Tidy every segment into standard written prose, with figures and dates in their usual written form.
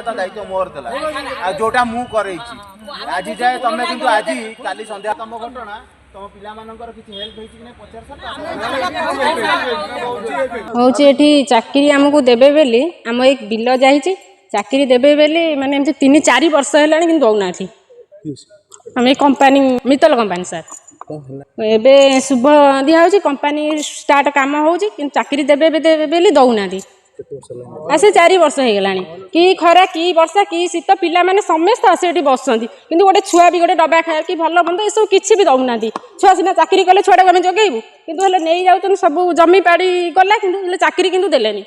दायित्व मोर था जोटा मु कर आज जाए तुम कि आज काली संध्या तुम घटना तुम हूँ चाकरी आमको देवे बेली आम एक बिल जाइए चाकरी देवे बेली माने 3-4 वर्ष है कि दौना आम कंपानी मित्तल कंपानी सर एबे शुभ दिया कंपानी स्टार्ट काम हो चाकरी देवे बेली दौना आसे 4 वर्ष हो गला कि खरा कि वर्षा कि शीत पिला माने समस्त आसे बसुँच कि गोटे छुआ भी गोटे डबा खाए कि भल बंद ये सब किसी भी दौना छुआ सीना चाकरी कले छुआ आम जगेबू कि नहीं जाऊँ सब जमी पाड़ी गला कि चाकरी किंतु देलेनी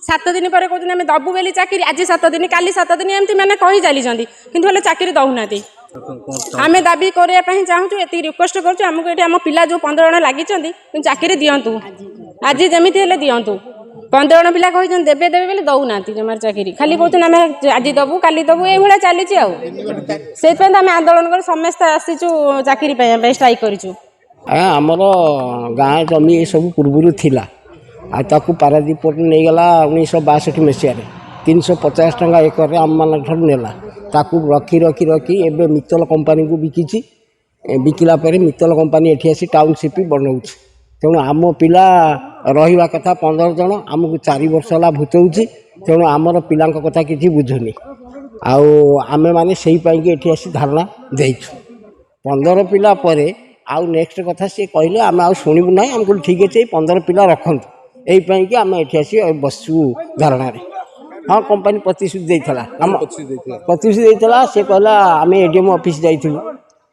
7 दिन पर कहते आम दबू बोली चाकरी आज 7 दिन काली 7 दिन एमती मैंने कही चली कि चाकरी दौना आम दाबी करने चाहूँ ये रिक्वेस्ट करूँ आमको ये आम पिला जो 15 जन लगी चाकरी दिंतु आज जमी दिंतु 15 जन पिला कही देवे देवे बोले दौना जमार चाकरी खाली कहते आम आज दबू काली दबू ये चली से आम आंदोलन कर समस्त आसीचु चाकरी स्ट्राइक करूँ आमर गाँ जमी ये सब पूर्व थिला आताकू पारादीप पोर्ट नहीं गला 1962 मसीह 350 टंका एकर आम मान नेला ताकू रखी रखी रखी एबे मित्तल कंपानी को बिकी बिकिला पर मित्तल कंपानी एठी आसी टाउनशिप बनाऊँ तेणु आम पिला रहा कथा 15 जन आमको 4 वर्ष है भूतौची तेणु आमर पिला कथा किसी बुझुनी आम मैंने से ये आसी धारणा देचु 15 पिला पर आउ नेक्स्ट कथा सी कहले आम आ शुणु ना आमको ठीक अच्छे 15 पिला रखु यही कि आम ये आसी बसु धारणा हाँ कंपानी प्रतिश्रुति देता प्रतिश्रुति सी कहला आम एडीएम ऑफिस जाइलु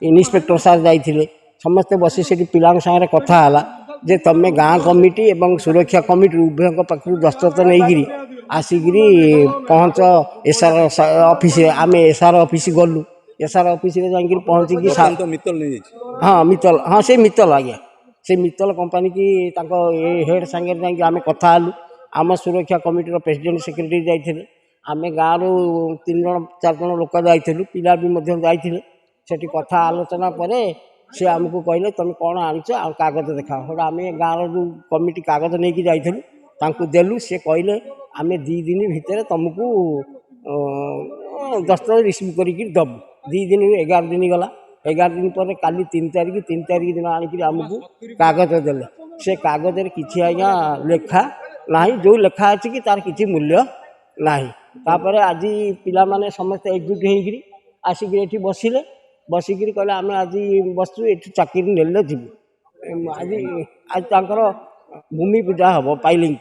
इन्स्पेक्टर सार जाइए समस्ते बसी से पिला सागर कथा है जे तमें गाँ कमिटी एवं सुरक्षा कमिटी उभय पाखु दस्तखत नहीं आसिकी पहुँच एसआर ऑफिस आम एसआर ऑफिस गलु एसआर ऑफिस जा पहुँचिकी हाँ मित्तल हाँ से मित्तल आज्ञा से मित्तल कंपानी की हेड सांगे आम कथा हलु आम सुरक्षा कमिटी प्रेसिडेंट सेक्रेटरी जाइए आम गाँव 3 जन 4 जन लोक जाइलु पिला भी जाइए सेठी कथा आलोचना पर सी आमको कहले तुम कौन आनिच कागज देखा आम गाँव जो कमिटी कागज नहीं कि जाइलु देलु सी कहले आम 2 दिन भितर तुमको दस्तखत रिसीव करके दबु 2 दिन 11 दिन गला 11 दिन पर काली 3 तारिख दिन आनिक आमको कागज देले से कागज किसी आज्ञा लेखा ना जो लेखा अच्छी कि तार किसी मूल्य ना तापर आज पिला माने समस्त एकजुट होकर आसिक ये बसिले बसिकी कहले आम आज बसु ये चाकरी नेले जीवु आज आज भूमि पूजा हम पाइलिंग